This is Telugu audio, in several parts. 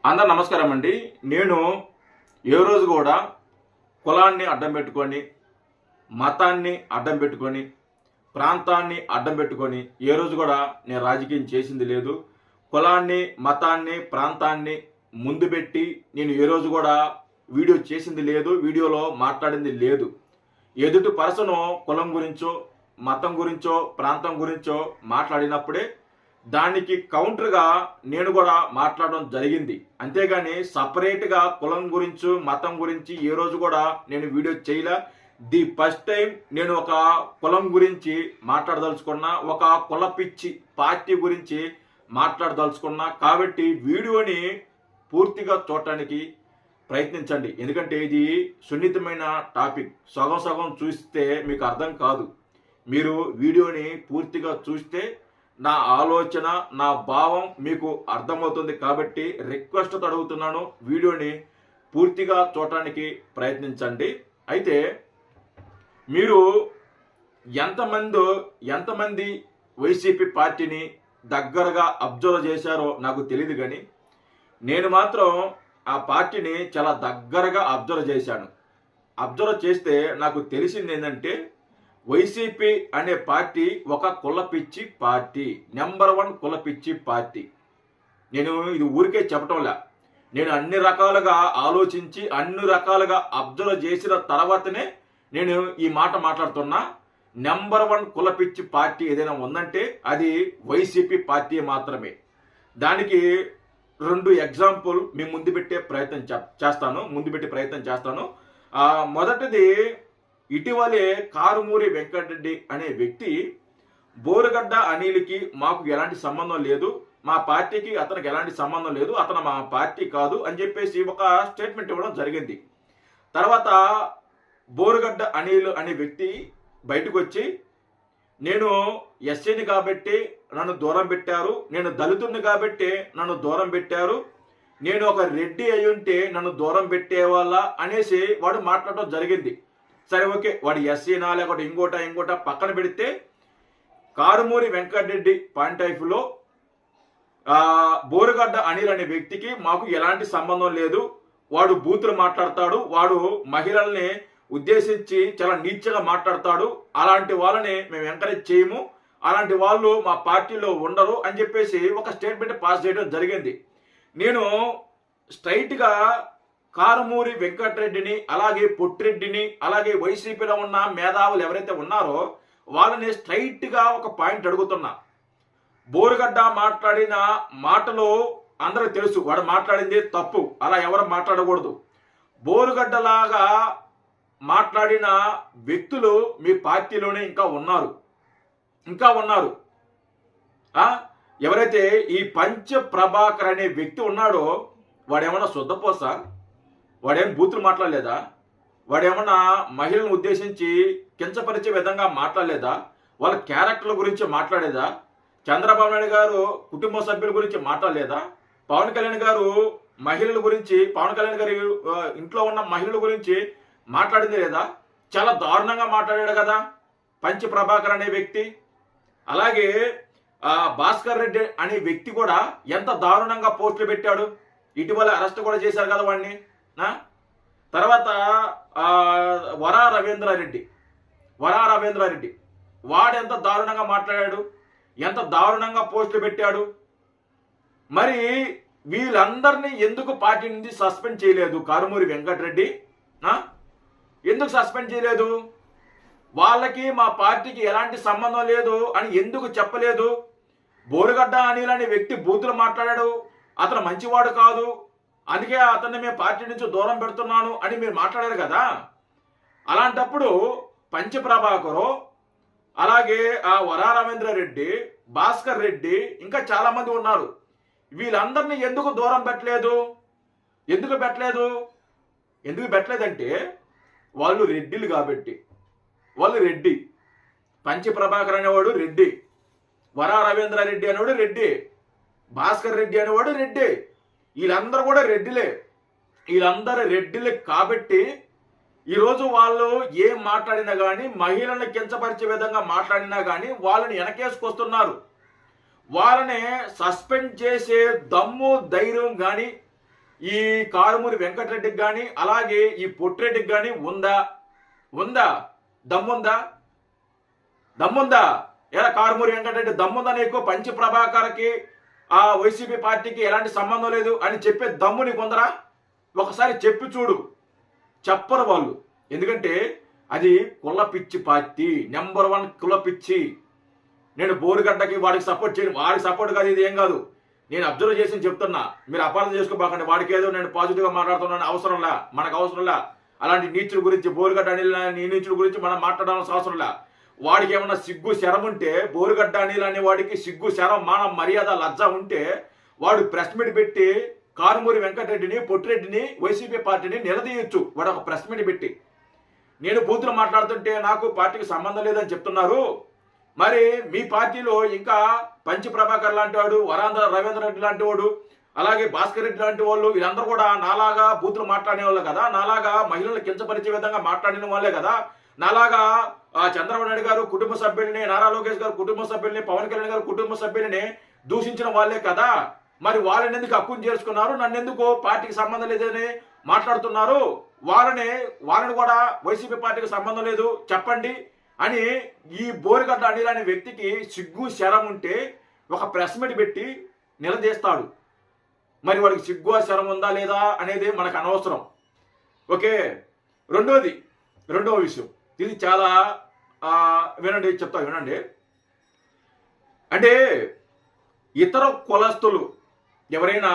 అందరు నమస్కారం అండి. నేను ఏ రోజు కూడా కులాన్ని అడ్డం పెట్టుకొని, మతాన్ని అడ్డం పెట్టుకొని, ప్రాంతాన్ని అడ్డం పెట్టుకొని ఏ రోజు కూడా నేను రాజకీయం చేసింది లేదు. కులాన్ని, మతాన్ని, ప్రాంతాన్ని ముందు పెట్టి నేను ఏ రోజు కూడా వీడియో చేసింది లేదు, వీడియోలో మాట్లాడింది లేదు. ఎదుటి పర్సను కులం గురించో, మతం గురించో, ప్రాంతం గురించో మాట్లాడినప్పుడే దానికి కౌంటర్గా నేను కూడా మాట్లాడడం జరిగింది. అంతేగాని సపరేట్గా కులం గురించి, మతం గురించి ఏ రోజు కూడా నేను వీడియో చేయలే. ది ఫస్ట్ టైం నేను ఒక కులం గురించి మాట్లాడదలుచుకున్నా, ఒక కుల పిచ్చి పార్టీ గురించి మాట్లాడదలుచుకున్నా. కాబట్టి వీడియోని పూర్తిగా చూడటానికి ప్రయత్నించండి. ఎందుకంటే ఇది సున్నితమైన టాపిక్. సగం సగం చూస్తే మీకు అర్థం కాదు. మీరు వీడియోని పూర్తిగా చూస్తే నా ఆలోచన, నా భావం మీకు అర్థమవుతుంది. కాబట్టి రిక్వెస్ట్తో అడుగుతున్నాను, వీడియోని పూర్తిగా చూడటానికి ప్రయత్నించండి. అయితే మీరు ఎంతమంది వైసీపీ పార్టీని దగ్గరగా అబ్జర్వ్ చేశారో నాకు తెలియదు, కానీ నేను మాత్రం ఆ పార్టీని చాలా దగ్గరగా అబ్జర్వ్ చేశాను. అబ్జర్వ్ చేస్తే నాకు తెలిసింది ఏంటంటే, వైసీపీ అనే పార్టీ ఒక కులపిచ్చి పార్టీ, నెంబర్ 1 కులపిచ్చి పార్టీ. నేను ఇది ఊరికే చెప్పటంలా, నేను అన్ని రకాలుగా ఆలోచించి అన్ని రకాలుగా అబ్జర్వ్ చేసిన తర్వాతనే నేను ఈ మాట మాట్లాడుతున్నా. నెంబర్ 1 కులపిచ్చి పార్టీ ఏదైనా ఉందంటే అది వైసీపీ పార్టీ మాత్రమే. దానికి 2 ఎగ్జాంపుల్ మీ ముందు పెట్టే ప్రయత్నం చేస్తాను. మొదటిది, ఇటీవలే కారుమూరి వెంకటరెడ్డి అనే వ్యక్తి బోరుగడ్డ అనిల్కి మాకు ఎలాంటి సంబంధం లేదు, మా పార్టీకి అతనికి ఎలాంటి సంబంధం లేదు, అతను మా పార్టీ కాదు అని చెప్పేసి ఒక స్టేట్మెంట్ ఇవ్వడం జరిగింది. తర్వాత బోరుగడ్డ అనిల్ అనే వ్యక్తి బయటకు వచ్చి, నేను ఎస్సీని కాబట్టి నన్ను దూరం పెట్టారు, నేను దళితుడిని కాబట్టి నన్ను దూరం పెట్టారు, నేను ఒక రెడ్డి అయి ఉంటే నన్ను దూరం పెట్టేవాళ్ళ అనేసి వాడు మాట్లాడటం జరిగింది. సరే, ఓకే, వాడు ఎస్సీనా లేకపోతే ఇంకోట పక్కన పెడితే, కారుమూరి వెంకటరెడ్డి పాయింట్ ఆఫ్ వ్యూలో బోరుగడ్డ అనిల్ అనే వ్యక్తికి మాకు ఎలాంటి సంబంధం లేదు, వాడు బూతులు మాట్లాడతాడు, వాడు మహిళల్ని ఉద్దేశించి చాలా నీచగా మాట్లాడతాడు, అలాంటి వాళ్ళని మేము ఎంకరేజ్ చేయము, అలాంటి వాళ్ళు మా పార్టీలో ఉండరు అని చెప్పేసి ఒక స్టేట్మెంట్ పాస్ చేయడం జరిగింది. నేను స్ట్రైట్గా కారుమూరి వెంకటరెడ్డిని, అలాగే పొట్టిరెడ్డిని, అలాగే వైసీపీలో ఉన్న మేధావులు ఎవరైతే ఉన్నారో వాళ్ళని స్ట్రైట్గా ఒక పాయింట్ అడుగుతున్నా. బోరుగడ్డ మాట్లాడిన మాటలు అందరికి తెలుసు, వాడు మాట్లాడింది తప్పు, అలా ఎవరు మాట్లాడకూడదు. బోరుగడ్డలాగా మాట్లాడిన వ్యక్తులు మీ పార్టీలోనే ఇంకా ఉన్నారు. ఎవరైతే ఈ పంచ ప్రభాకర్ అనే వ్యక్తి ఉన్నాడో వాడేమన్నా శుద్ధపోసా? వాడేం బూతులు మాట్లాడలేదా? వాడేమన్నా మహిళలను ఉద్దేశించి కించపరిచే విధంగా మాట్లాడలేదా? వాళ్ళ క్యారెక్టర్ల గురించి మాట్లాడేదా? చంద్రబాబు నాయుడు గారు కుటుంబ సభ్యుల గురించి మాట్లాడలేదా? పవన్ కళ్యాణ్ గారు మహిళల గురించి, పవన్ కళ్యాణ్ గారి ఇంట్లో ఉన్న మహిళల గురించి మాట్లాడింది లేదా? చాలా దారుణంగా మాట్లాడాడు కదా పంచ ప్రభాకర్ అనే వ్యక్తి. అలాగే భాస్కర్ రెడ్డి అనే వ్యక్తి కూడా ఎంత దారుణంగా పోస్టులు పెట్టాడు. ఇటీవల అరెస్ట్ కూడా చేశారు కదా వాడిని. తర్వాత వరా రవీంద్రారెడ్డి వాడు ఎంత దారుణంగా మాట్లాడాడు, ఎంత దారుణంగా పోస్టులు పెట్టాడు. మరి వీళ్ళందరినీ ఎందుకు పార్టీ నుంచి సస్పెండ్ చేయలేదు కారుమూరి వెంకటరెడ్డి? ఎందుకు సస్పెండ్ చేయలేదు? వాళ్ళకి మా పార్టీకి ఎలాంటి సంబంధం లేదు అని ఎందుకు చెప్పలేదు? బోరుగడ్డ అనిల్ అనే వ్యక్తి బూతులు మాట్లాడాడు, అతను మంచివాడు కాదు, అందుకే అతన్ని మేము పార్టీ నుంచి దూరం పెడుతున్నాను అని మీరు మాట్లాడారు కదా. అలాంటప్పుడు పంచప్రభాకరు, అలాగే వరా రవీంద్రారెడ్డి, భాస్కర్ రెడ్డి, ఇంకా చాలా మంది ఉన్నారు. వీళ్ళందరినీ ఎందుకు దూరం పెట్టలేదు? ఎందుకు పెట్టలేదంటే వాళ్ళు రెడ్డిలు కాబట్టి. వాళ్ళు రెడ్డి. పంచప్రభాకర్ అనేవాడు రెడ్డి, వరా రవీంద్రారెడ్డి అనేవాడు రెడ్డి, భాస్కర్ రెడ్డి అనేవాడు రెడ్డి. వీళ్ళందరూ కూడా రెడ్డిలే. వీళ్ళందరూ రెడ్డిలే కాబట్టి ఈరోజు వాళ్ళు ఏం మాట్లాడినా కానీ, మహిళలను కించపరిచే విధంగా మాట్లాడినా కానీ వాళ్ళని వెనకేసుకొస్తున్నారు. వాళ్ళని సస్పెండ్ చేసే దమ్ము ధైర్యం కానీ ఈ కారుమూరి వెంకటరెడ్డికి కానీ అలాగే ఈ పొట్టిరెడ్డికి కానీ ఉందా? ఉందా? దమ్ముందా? దమ్ముందా? ఎలా కారుమూరి వెంకటరెడ్డి దమ్ముందా నీకు? పంచి ప్రభాకర్కి ఆ వైసీపీ పార్టీకి ఎలాంటి సంబంధం లేదు అని చెప్పే దమ్ము నీకు ఉందరా? ఒకసారి చెప్పి చూడు. చెప్పరు వాళ్ళు. ఎందుకంటే అది కుల పిచ్చి పార్టీ, నెంబర్ 1 కుల పిచ్చి. నేను బోరుగడ్డకి వాడికి సపోర్ట్ చేయను. వాడికి సపోర్ట్ కాదు, ఇది ఏం కాదు. నేను అబ్జర్వ్ చేసి చెప్తున్నా, మీరు అపార్థం చేసుకోబాకండి. వాడికి ఏదో నేను పాజిటివ్గా మాట్లాడుతున్నాను అవసరంలా, మనకు అవసరంలా. అలాంటి నీచుల గురించి, బోరుగడ్డ అనిల్ నీచుల గురించి మనం మాట్లాడాల్సిన అవసరంలా. వాడికి ఏమన్నా సిగ్గు శరం ఉంటే, బోరుగడ్డ అనిల్ అనే వాడికి సిగ్గు శరం మానం మర్యాద లజ్జ ఉంటే వాడు ప్రెస్ మీట్ పెట్టి కారుమూరి వెంకటరెడ్డిని పొట్టిరెడ్డిని వైసీపీ పార్టీని నిలదీయొచ్చు. వాడు ఒక ప్రెస్ మీట్ పెట్టి, నేను బూతులు మాట్లాడుతుంటే నాకు పార్టీకి సంబంధం లేదని చెప్తున్నారు. మరి మీ పార్టీలో ఇంకా పంచి ప్రభాకర్ లాంటి వాడు, వరాంధ్ర రవీంద్ర రెడ్డి లాంటి వాడు, అలాగే భాస్కర్ రెడ్డి లాంటి వాళ్ళు, వీళ్ళందరూ కూడా నాలాగా బూతులు మాట్లాడే వాళ్ళు కదా, నాలాగా మహిళలు కించపరిచే విధంగా మాట్లాడిన వాళ్ళే కదా, నాలాగా చంద్రబాబు నాయుడు గారు కుటుంబ సభ్యుల్ని, నారా లోకేష్ గారు కుటుంబ సభ్యుల్ని, పవన్ కళ్యాణ్ గారు కుటుంబ సభ్యుల్ని దూషించిన వాళ్ళే కదా. మరి వాళ్ళని ఎందుకు హక్కును చేసుకున్నారు? నన్ను ఎందుకు పార్టీకి సంబంధం లేదని మాట్లాడుతున్నారు? వాళ్ళని కూడా వైసీపీ పార్టీకి సంబంధం లేదు చెప్పండి అని ఈ బోరుగడ్డ అనిల్ అనే వ్యక్తికి సిగ్గు శరం ఉంటే ఒక ప్రెస్ మీట్ పెట్టి నిలదీస్తాడు. మరి వాడికి సిగ్గు శరం ఉందా లేదా అనేది మనకు అనవసరం. ఓకే, రెండవ విషయం, ఇది చాలా వినండి, చెప్తా వినండి. అంటే ఇతర కులస్తులు ఎవరైనా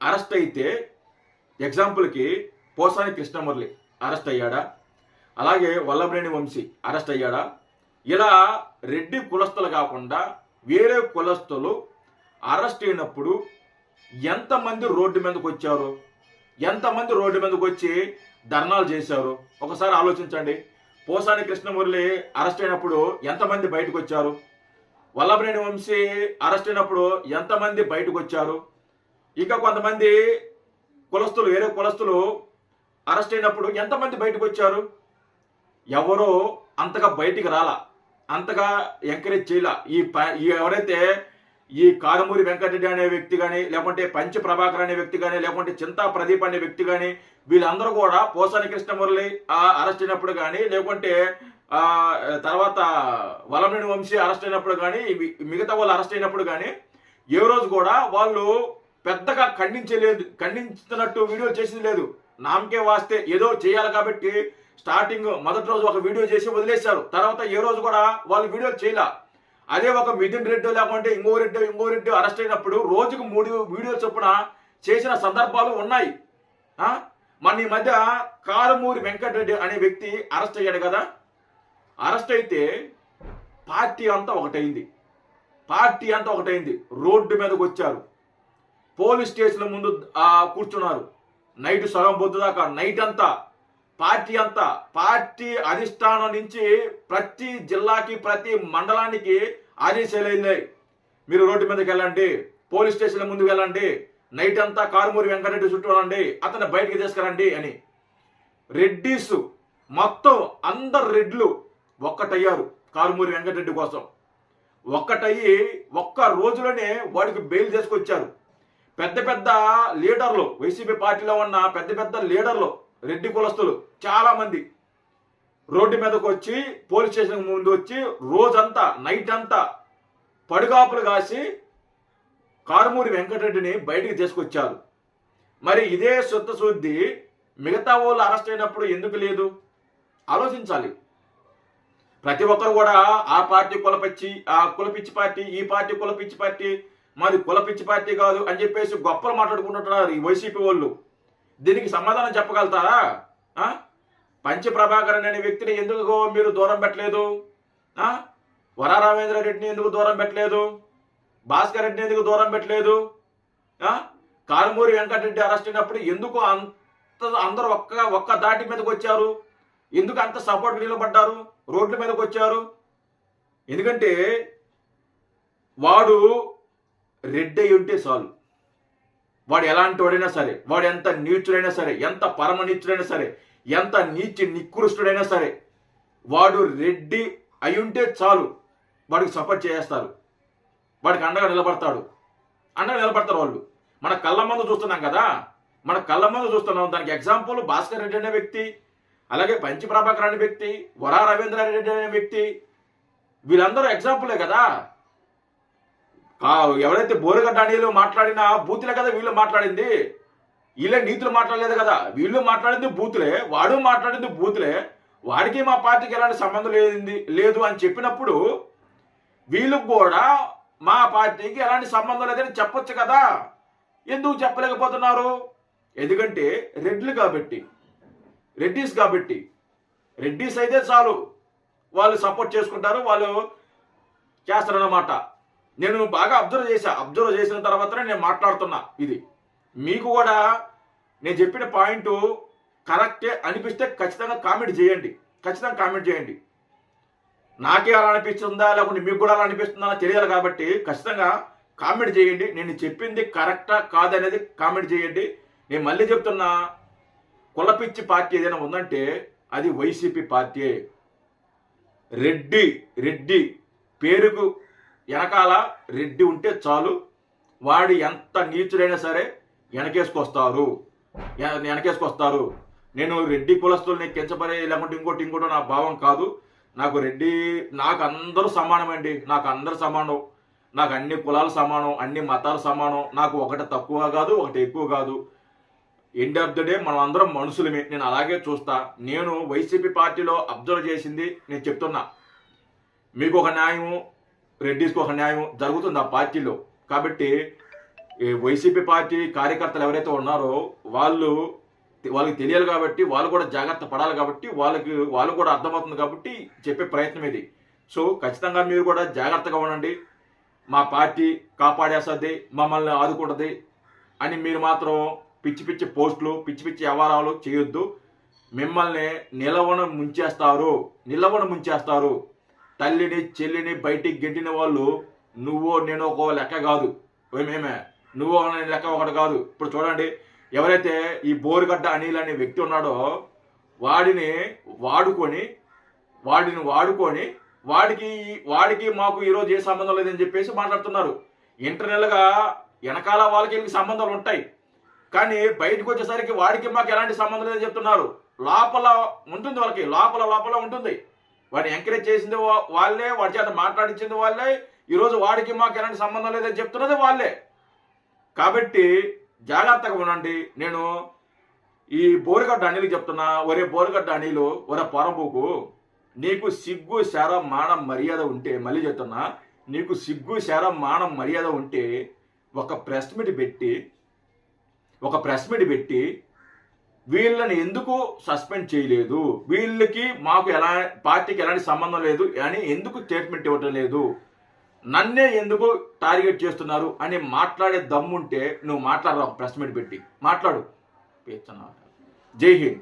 అరెస్ట్ అయితే, ఎగ్జాంపుల్కి పోసాని కృష్ణమురళి అరెస్ట్ అయ్యాడా? అలాగే వల్లభనేని వంశీ అరెస్ట్ అయ్యాడా? ఇలా రెడ్డి కులస్తులు కాకుండా వేరే కులస్తులు అరెస్ట్ అయినప్పుడు ఎంతమంది రోడ్డు మీదకి వచ్చారు? ఎంతమంది రోడ్డు మీదకి వచ్చి ధర్నాలు చేశారు? ఒకసారి ఆలోచించండి. పోసాని కృష్ణమురళి అరెస్ట్ అయినప్పుడు ఎంతమంది బయటకు వచ్చారు? వల్లభనేని వంశీ అరెస్ట్ అయినప్పుడు ఎంతమంది బయటకు వచ్చారు? ఇంకా కొంతమంది కులస్తులు, వేరే కులస్తులు అరెస్ట్ అయినప్పుడు ఎంతమంది బయటకు వచ్చారు? ఎవరో అంతగా బయటికి రాలా, అంతగా ఎంకరేజ్ చేయలా. ఎవరైతే ఈ కారుమూరి వెంకటరెడ్డి అనే వ్యక్తి కానీ, లేకుంటే పంచి ప్రభాకర్ అనే వ్యక్తి కానీ, లేకుంటే చింతా ప్రదీప్ అనే వ్యక్తి కానీ, వీళ్ళందరూ కూడా పోసాని కృష్ణమురళి అరెస్ట్ అయినప్పుడు కానీ, లేకుంటే తర్వాత వల్లభనేని వంశీ అరెస్ట్ అయినప్పుడు కానీ, మిగతా వాళ్ళు అరెస్ట్ అయినప్పుడు కానీ ఏ రోజు కూడా వాళ్ళు పెద్దగా ఖండించినట్టు వీడియో చేసింది లేదు. నామకే వాస్తే ఏదో చేయాలి కాబట్టి స్టార్టింగ్ మొదటి రోజు ఒక వీడియో చేసి వదిలేశారు. తర్వాత ఏ రోజు కూడా వాళ్ళు వీడియో చేయలే. అదే ఒక మిథున్ రెడ్డి లేకుంటే ఇంకో రెడ్డి అరెస్ట్ అయినప్పుడు రోజుకు 3 వీడియోలు చొప్పున చేసిన సందర్భాలు ఉన్నాయి. మన ఈ మధ్య కారుమూరి వెంకటరెడ్డి అనే వ్యక్తి అరెస్ట్ అయ్యాడు కదా. అరెస్ట్ అయితే పార్టీ అంతా ఒకటైంది. రోడ్డు మీదకి వచ్చారు, పోలీస్ స్టేషన్ ముందు కూర్చున్నారు. నైట్ సగం పొద్దు దాకా, నైట్ అంతా పార్టీ అధిష్టానం నుంచి ప్రతి జిల్లాకి, ప్రతి మండలానికి ఆదేశాలు వెళ్ళాయి. మీరు రోడ్డు మీదకి వెళ్ళండి, పోలీస్ స్టేషన్ ముందుకు వెళ్ళండి, నైట్ అంతా కారుమూరి వెంకటరెడ్డి చుట్టూ వెళ్ళండి, అతన్ని బయటికి తీసుకురండి అని. రెడ్డిస్ మొత్తం అందరు రెడ్లు ఒక్కటయ్యారు కారుమూరి వెంకటరెడ్డి కోసం. ఒక్కటయ్యి ఒక్క రోజులోనే వాడికి బెయిల్ చేసుకొచ్చారు. పెద్ద లీడర్లు, వైసీపీ పార్టీలో ఉన్న పెద్ద లీడర్లు, రెడ్డి కులస్తులు చాలా మంది రోడ్డు మీదకి వచ్చి పోలీస్ స్టేషన్ ముందు వచ్చి రోజంతా, నైట్ అంతా పడుగాపులు కాసి కారుమూరి వెంకటరెడ్డిని బయటికి తీసుకొచ్చారు. మరి ఇదే శుద్ధి మిగతా వాళ్ళు అరెస్ట్ అయినప్పుడు ఎందుకు లేదు? ఆలోచించాలి. ప్రతి ఒక్కరు కూడా ఆ పార్టీ కులపిచ్చి పార్టీ, ఈ పార్టీ కులపిచ్చి పార్టీ, మాది కులపిచ్చి పార్టీ కాదు అని చెప్పేసి గొప్పలు మాట్లాడుకుంటున్నారు ఈ వైసీపీ వాళ్ళు. దీనికి సమాధానం చెప్పగలుగుతారా? పంచి ప్రభాకర్ అనే వ్యక్తిని ఎందుకు మీరు దూరం పెట్టలేదు? వరా రామేంద్ర రెడ్డిని ఎందుకు దూరం పెట్టలేదు? భాస్కర్ రెడ్డిని ఎందుకు దూరం పెట్టలేదు? కారుమూరి వెంకటరెడ్డి అరెస్ట్ అయినప్పుడు ఎందుకు అందరూ ఒక్క దాటి మీదకి వచ్చారు? ఎందుకు అంత సపోర్ట్ నిలబడ్డారు, రోడ్ల మీదకి వచ్చారు? ఎందుకంటే వాడు రెడ్డి అయి ఉంటే చాలు. వాడు ఎలాంటి వాడైనా సరే, వాడు ఎంత నీచుడైనా సరే, ఎంత పరమ నీచుడైనా సరే, ఎంత నికృష్టుడైనా సరే, వాడు రెడ్డి అయి ఉంటే చాలు, వాడికి సపోర్ట్ చేస్తారు, వాడికి అండగా నిలబడతారు వాళ్ళు. మన కళ్ళ ముందు చూస్తున్నాం కదా. మన కళ్ళ ముందు చూస్తున్నాం. దానికి ఎగ్జాంపుల్ భాస్కర్ రెడ్డి అనే వ్యక్తి, అలాగే పంచి ప్రభాకర్ అనే వ్యక్తి, వరా రవీంద్రారెడ్డి అనే వ్యక్తి, వీళ్ళందరూ ఎగ్జాంపులే కదా. ఎవరైతే బోరుగడ్డ అనిలు మాట్లాడిన బూతులే కదా వీళ్ళు మాట్లాడింది. వీళ్ళే నీతులు మాట్లాడలేదు కదా, వీళ్ళు మాట్లాడింది బూతులే, వాడు మాట్లాడింది బూతులే. వాడికి మా పార్టీకి ఎలాంటి సంబంధం లేదు అని చెప్పినప్పుడు వీళ్ళకు కూడా మా పార్టీకి ఎలాంటి సంబంధం లేదని చెప్పొచ్చు కదా. ఎందుకు చెప్పలేకపోతున్నారు? ఎందుకంటే రెడ్డిస్ కాబట్టి రెడ్డిస్ అయితే చాలు, వాళ్ళు సపోర్ట్ చేసుకుంటారు, వాళ్ళు చేస్తారన్నమాట. నేను బాగా అబ్జర్వ్ చేసిన తర్వాతనే నేను మాట్లాడుతున్నా. ఇది మీకు కూడా నేను చెప్పిన పాయింట్ కరెక్టే అనిపిస్తే ఖచ్చితంగా కామెంట్ చేయండి. నాకే అలా అనిపిస్తుందా లేకుంటే మీకు కూడా అలా అనిపిస్తుందా తెలియాలి కాబట్టి ఖచ్చితంగా కామెంట్ చేయండి. నేను చెప్పింది కరెక్టా కాదనేది కామెంట్ చేయండి. నేను మళ్ళీ చెప్తున్నా, కులపిచ్చి పార్టీ ఏదైనా ఉందంటే అది వైసీపీ పార్టీ. రెడ్డి పేరుకు వెనకాల రెడ్డి ఉంటే చాలు, వాడు ఎంత నీచుడైనా సరే వెనకేసుకొస్తారు. నేను రెడ్డి కులస్తుల్ని కించపడే లేకుంటే ఇంకోటి నా భావం కాదు. నాకు అందరూ సమానమండి. నాకు అందరూ సమానం. నాకు అన్ని కులాలు సమానం, అన్ని మతాలు సమానం. నాకు ఒకటి తక్కువ కాదు, ఒకటి ఎక్కువ కాదు. ఎండ్ ఆఫ్ ద డే మనం అందరం మనుషులమే. నేను అలాగే చూస్తా. నేను వైసీపీ పార్టీలో అబ్జర్వ్ చేసింది నేను చెప్తున్నా. మీకు ఒక న్యాయము, రెడ్డిస్కి ఒక న్యాయం జరుగుతుంది ఆ పార్టీలో. కాబట్టి వైసీపీ పార్టీ కార్యకర్తలు ఎవరైతే ఉన్నారో వాళ్ళకి తెలియాలి కాబట్టి, వాళ్ళు కూడా జాగ్రత్త పడాలి కాబట్టి, వాళ్ళు కూడా అర్థమవుతుంది కాబట్టి చెప్పే ప్రయత్నం ఇది. సో ఖచ్చితంగా మీరు కూడా జాగ్రత్తగా ఉండండి. మా పార్టీ కాపాడేస్తుంది, మమ్మల్ని ఆదుకుంటుంది అని మీరు మాత్రం పిచ్చి పోస్టులు, పిచ్చి వ్యవహారాలు చేయొద్దు. మిమ్మల్ని నిలవన ముంచేస్తారు. తల్లిని చెల్లిని బయటికి గెంటిన వాళ్ళు నువ్వో నేను ఒక లెక్క కాదు. నువ్వు లెక్క ఒకటి కాదు. ఇప్పుడు చూడండి, ఎవరైతే ఈ బోరుగడ్డ అనిల్ అనే వ్యక్తి ఉన్నాడో వాడిని వాడికి మాకు ఈరోజు ఏ సంబంధం లేదని చెప్పేసి మాట్లాడుతున్నారు. ఇంటర్నల్గా వెనకాల వాళ్ళకి సంబంధాలు ఉంటాయి, కానీ బయటకు వచ్చేసరికి వాడికి మాకు ఎలాంటి సంబంధం లేదని చెప్తున్నారు. లోపల ఉంటుంది, వాళ్ళకి లోపల ఉంటుంది. వాడిని ఎంకరేజ్ చేసింది వాళ్ళే, వాడి చేత మాట్లాడించింది వాళ్ళే. ఈరోజు వాడికి మాకు ఎలాంటి సంబంధం లేదని చెప్తున్నది వాళ్ళే. కాబట్టి జాగ్రత్తగా ఉండండి. నేను ఈ బోరుగడ్డ అనిల్కి చెప్తున్నా, ఒరే బోరుగడ్డ అనిలు, ఒరే పొరంబూకు, నీకు సిగ్గు శరం మానం మర్యాద ఉంటే, మళ్ళీ చెప్తున్నా, నీకు సిగ్గు శరం మానం మర్యాద ఉంటే ఒక ప్రెస్ మీట్ పెట్టి వీళ్ళని ఎందుకు సస్పెండ్ చేయలేదు, వీళ్ళకి మాకు పార్టీకి ఎలాంటి సంబంధం లేదు అని ఎందుకు స్టేట్మెంట్ ఇవ్వటం లేదు, నన్నే ఎందుకు టార్గెట్ చేస్తున్నారు అని మాట్లాడే దమ్ముంటే నువ్వు మాట్లాడరా. ఒక ప్రెస్ మీట్ పెట్టి మాట్లాడు. జై హింద్.